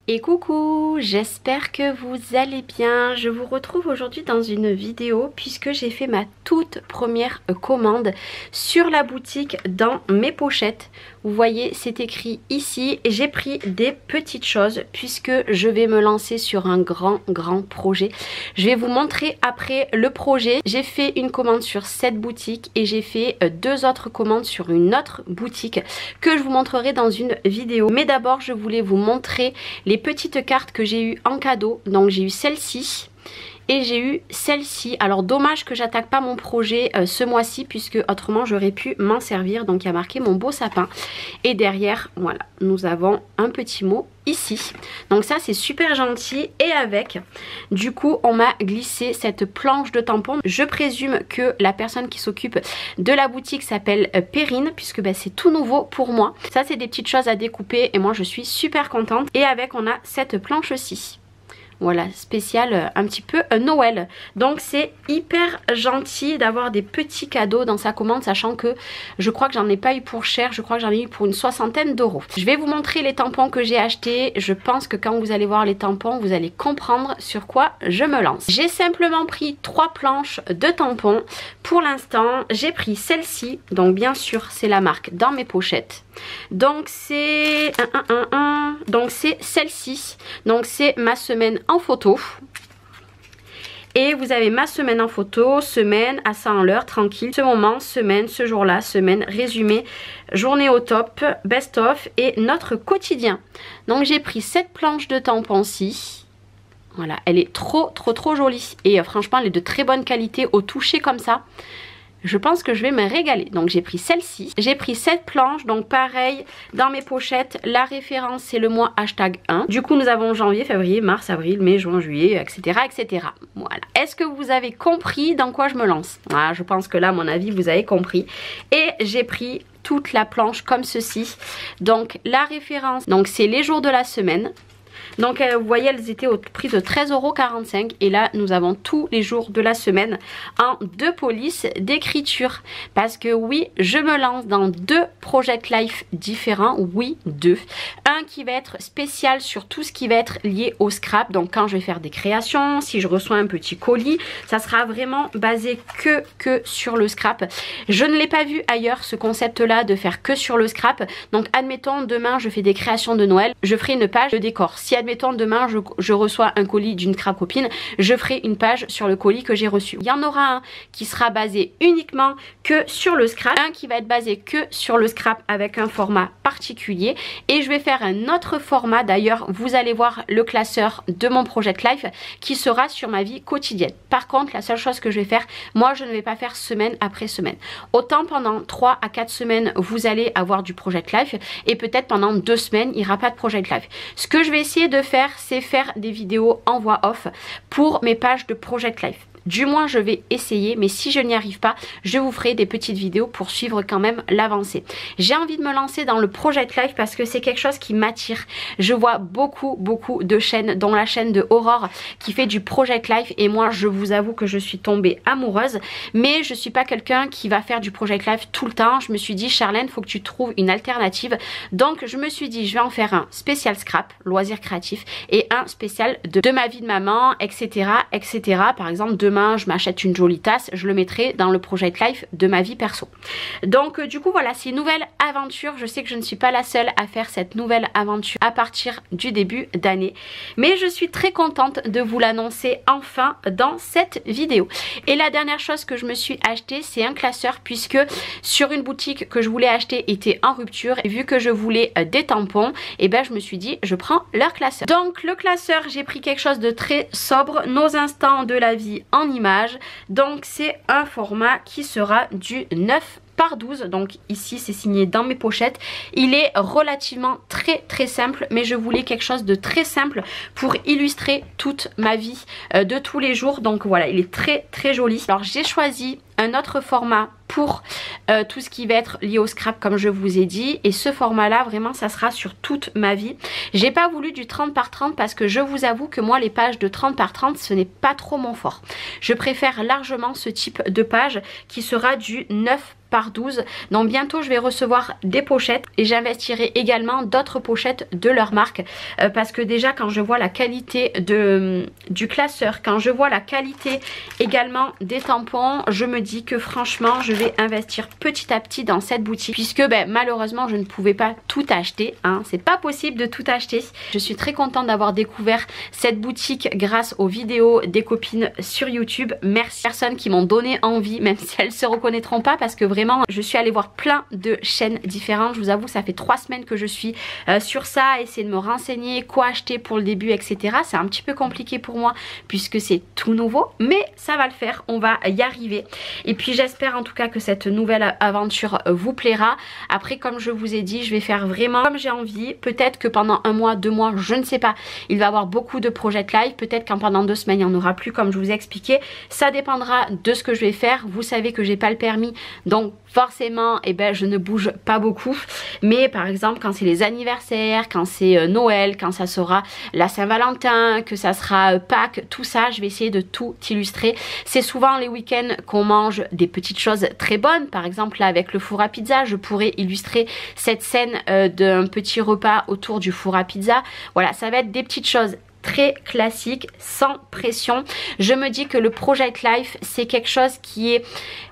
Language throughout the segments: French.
Et coucou, j'espère que vous allez bien. Je vous retrouve aujourd'hui dans une vidéo puisque j'ai fait ma toute première commande sur la boutique dans mes pochettes. Vous voyez, c'est écrit ici. J'ai pris des petites choses puisque je vais me lancer sur un grand projet. Je vais vous montrer après le projet. J'ai fait une commande sur cette boutique et j'ai fait deux autres commandes sur une autre boutique que je vous montrerai dans une vidéo. Mais d'abord, je voulais vous montrer les petites cartes que j'ai eues en cadeau. Donc j'ai eu celle-ci et j'ai eu celle-ci. Alors dommage que j'attaque pas mon projet ce mois-ci puisque autrement j'aurais pu m'en servir. Donc il y a marqué mon beau sapin et derrière voilà nous avons un petit mot ici. Donc ça c'est super gentil et avec du coup on m'a glissé cette planche de tampons. Je présume que la personne qui s'occupe de la boutique s'appelle Perrine puisque c'est tout nouveau pour moi. Ça c'est des petites choses à découper et moi je suis super contente. Et avec on a cette planche-ci. Voilà, spécial un petit peu Noël. Donc c'est hyper gentil d'avoir des petits cadeaux dans sa commande, sachant que je crois que j'en ai pas eu pour cher, je crois que j'en ai eu pour une soixantaine d'euros. Je vais vous montrer les tampons que j'ai achetés. Je pense que quand vous allez voir les tampons, vous allez comprendre sur quoi je me lance. J'ai simplement pris 3 planches de tampons. Pour l'instant, j'ai pris celle-ci. Donc bien sûr, c'est la marque dans mes pochettes. Donc c'est donc c'est celle-ci. Donc c'est ma semaine en photo. Et vous avez ma semaine en photo, semaine à 100 à l'heure, tranquille, ce moment, semaine, ce jour-là, semaine, résumé, journée au top, best-of et notre quotidien. Donc j'ai pris cette planche de tampons-ci. Voilà, elle est trop jolie. Et franchement, elle est de très bonne qualité au toucher comme ça. Je pense que je vais me régaler. Donc j'ai pris celle-ci. J'ai pris cette planche. Donc pareil, dans mes pochettes, la référence c'est le mois #1. Du coup nous avons janvier, février, mars, avril, mai, juin, juillet, etc. etc. Voilà. Est-ce que vous avez compris dans quoi je me lance? Voilà, je pense que là, à mon avis, vous avez compris. Et j'ai pris toute la planche comme ceci. Donc la référence, donc c'est les jours de la semaine. Donc vous voyez, elles étaient au prix de 13,45 € et là nous avons tous les jours de la semaine en 2 polices d'écriture. Parce que oui, je me lance dans 2 Project Life différents, oui 2. Un qui va être spécial sur tout ce qui va être lié au scrap. Donc quand je vais faire des créations, si je reçois un petit colis, ça sera vraiment basé que sur le scrap. Je ne l'ai pas vu ailleurs ce concept là de faire que sur le scrap. Donc admettons demain je fais des créations de Noël, je ferai une page de décor. Si admettons demain je reçois un colis d'une scrap copine, je ferai une page sur le colis que j'ai reçu. Il y en aura un qui sera basé uniquement que sur le scrap, un qui va être basé que sur le scrap avec un format particulier et je vais faire un autre format. D'ailleurs vous allez voir le classeur de mon Project Life qui sera sur ma vie quotidienne. Par contre la seule chose que je vais faire, moi je ne vais pas faire semaine après semaine. Autant pendant 3 à 4 semaines vous allez avoir du Project Life et peut-être pendant 2 semaines il n'y aura pas de Project Life. Ce que je vais essayer de faire, c'est faire des vidéos en voix off pour mes pages de Project Life. Du moins je vais essayer, mais si je n'y arrive pas, je vous ferai des petites vidéos pour suivre quand même l'avancée. J'ai envie de me lancer dans le Project Life parce que c'est quelque chose qui m'attire. Je vois beaucoup de chaînes, dont la chaîne de Aurore qui fait du Project Life et moi je vous avoue que je suis tombée amoureuse, mais je suis pas quelqu'un qui va faire du Project Life tout le temps. Je me suis dit Charlène, faut que tu trouves une alternative. Donc je me suis dit je vais en faire un spécial scrap, loisir créatif, et un spécial de ma vie de maman, etc. etc. Par exemple demain je m'achète une jolie tasse, je le mettrai dans le Project Life de ma vie perso. Donc du coup voilà, c'est une nouvelle aventure. Je sais que je ne suis pas la seule à faire cette nouvelle aventure à partir du début d'année, mais je suis très contente de vous l'annoncer enfin dans cette vidéo. Et la dernière chose que je me suis acheté, c'est un classeur, puisque sur une boutique que je voulais acheter était en rupture et vu que je voulais des tampons, et ben je me suis dit je prends leur classeur. Donc le classeur, j'ai pris quelque chose de très sobre, nos instants de la vie en image. Donc c'est un format qui sera du 9 par 12, donc ici c'est signé dans mes pochettes. Il est relativement très simple, mais je voulais quelque chose de très simple pour illustrer toute ma vie de tous les jours. Donc voilà, il est très joli. Alors j'ai choisi un autre format pour tout ce qui va être lié au scrap comme je vous ai dit, et ce format là vraiment ça sera sur toute ma vie. J'ai pas voulu du 30 par 30 parce que je vous avoue que moi les pages de 30 par 30 ce n'est pas trop mon fort. Je préfère largement ce type de page qui sera du 9 par 12. Donc bientôt je vais recevoir des pochettes et j'investirai également d'autres pochettes de leur marque parce que déjà quand je vois la qualité du classeur, quand je vois la qualité également des tampons, je me dis que franchement je vais investir petit à petit dans cette boutique puisque malheureusement je ne pouvais pas tout acheter, hein. C'est pas possible de tout acheter. Je suis très contente d'avoir découvert cette boutique grâce aux vidéos des copines sur YouTube. Merci aux personnes qui m'ont donné envie, même si elles se reconnaîtront pas, parce que vraiment je suis allée voir plein de chaînes différentes. Je vous avoue, ça fait 3 semaines que je suis sur ça, essayer de me renseigner quoi acheter pour le début, etc. C'est un petit peu compliqué pour moi puisque c'est tout nouveau, mais ça va le faire, on va y arriver. Et puis j'espère en tout cas que cette nouvelle aventure vous plaira. Après, comme je vous ai dit, je vais faire vraiment comme j'ai envie. Peut-être que pendant 1 mois, 2 mois, je ne sais pas, il va y avoir beaucoup de projets live. Peut-être qu'en pendant 2 semaines, il n'y en aura plus comme je vous ai expliqué. Ça dépendra de ce que je vais faire. Vous savez que j'ai pas le permis, donc forcément je ne bouge pas beaucoup. Mais par exemple quand c'est les anniversaires, quand c'est Noël, quand ça sera la Saint-Valentin, que ça sera Pâques, tout ça, je vais essayer de tout illustrer. C'est souvent les week-ends qu'on mange des petites choses très bonnes. Par exemple là avec le four à pizza, je pourrais illustrer cette scène d'un petit repas autour du four à pizza. Voilà, ça va être des petites choses très classique, sans pression. Je me dis que le Project Life, c'est quelque chose qui est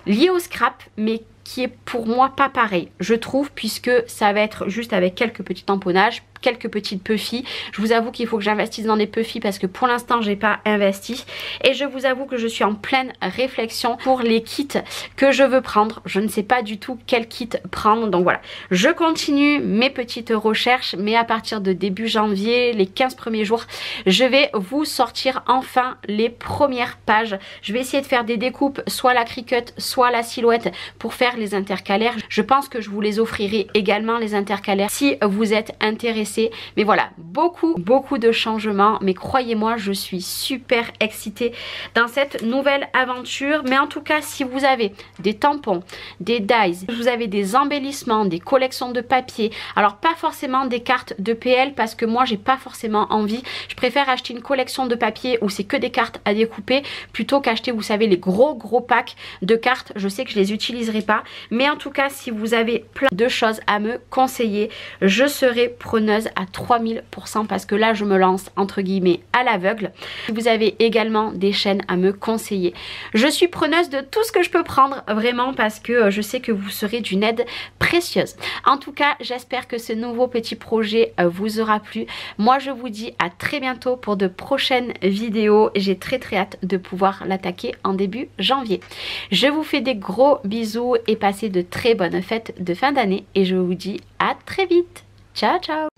lié au scrap, mais qui est pour moi pas pareil, je trouve, puisque ça va être juste avec quelques petits tamponnages, quelques petites puffy. Je vous avoue qu'il faut que j'investisse dans des puffy parce que pour l'instant j'ai pas investi, et je vous avoue que je suis en pleine réflexion pour les kits que je veux prendre. Je ne sais pas du tout quel kit prendre, donc voilà, je continue mes petites recherches, mais à partir de début janvier, les 15 premiers jours, je vais vous sortir enfin les premières pages. Je vais essayer de faire des découpes, soit la Cricut, soit la silhouette, pour faire les intercalaires. Je pense que je vous les offrirai également, les intercalaires, si vous êtes intéressés. Mais voilà, beaucoup de changements, mais croyez-moi, je suis super excitée dans cette nouvelle aventure. Mais en tout cas, si vous avez des tampons, des dies, vous avez des embellissements, des collections de papier, alors pas forcément des cartes de PL parce que moi j'ai pas forcément envie. Je préfère acheter une collection de papier où c'est que des cartes à découper plutôt qu'acheter, vous savez, les gros packs de cartes. Je sais que je les utiliserai pas, mais en tout cas, si vous avez plein de choses à me conseiller, je serai preneuse à 3000% parce que là je me lance entre guillemets à l'aveugle. Si vous avez également des chaînes à me conseiller, je suis preneuse de tout ce que je peux prendre, vraiment, parce que je sais que vous serez d'une aide précieuse. En tout cas, j'espère que ce nouveau petit projet vous aura plu. Moi je vous dis à très bientôt pour de prochaines vidéos. J'ai très hâte de pouvoir l'attaquer en début janvier. Je vous fais des gros bisous et passez de très bonnes fêtes de fin d'année, et je vous dis à très vite. Ciao ciao.